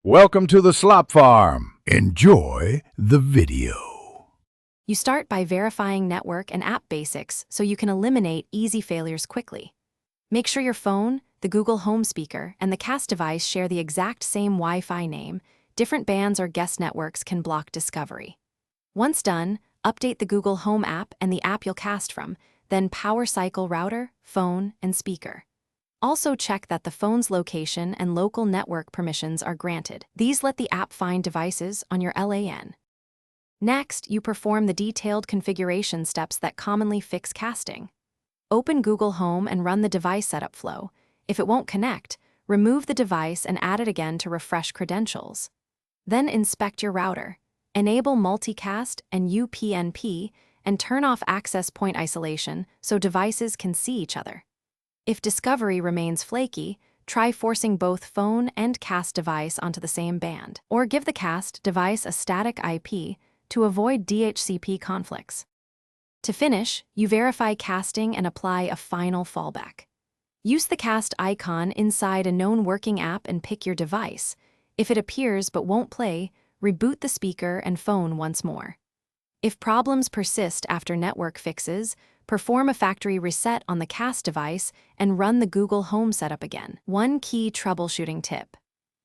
Welcome to the Slop Farm. Enjoy the video. You start by verifying network and app basics so you can eliminate easy failures quickly. Make sure your phone, the Google Home speaker, and the cast device share the exact same Wi-Fi name. Different bands or guest networks can block discovery. Once done, update the Google Home app and the app you'll cast from, then power cycle router, phone, and speaker. Also check that the phone's location and local network permissions are granted. These let the app find devices on your LAN. Next, you perform the detailed configuration steps that commonly fix casting. Open Google Home and run the device setup flow. If it won't connect, remove the device and add it again to refresh credentials. Then inspect your router. Enable multicast and UPnP and turn off access point isolation so devices can see each other. If discovery remains flaky, try forcing both phone and cast device onto the same band, or give the cast device a static IP to avoid DHCP conflicts. To finish, you verify casting and apply a final fallback. Use the cast icon inside a known working app and pick your device. If it appears but won't play, reboot the speaker and phone once more. If problems persist after network fixes, perform a factory reset on the cast device and run the Google Home setup again. One key troubleshooting tip: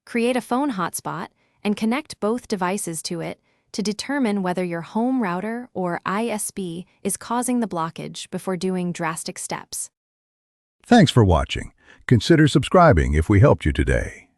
create a phone hotspot and connect both devices to it to determine whether your home router or ISP is causing the blockage before doing drastic steps. Thanks for watching. Consider subscribing if we helped you today.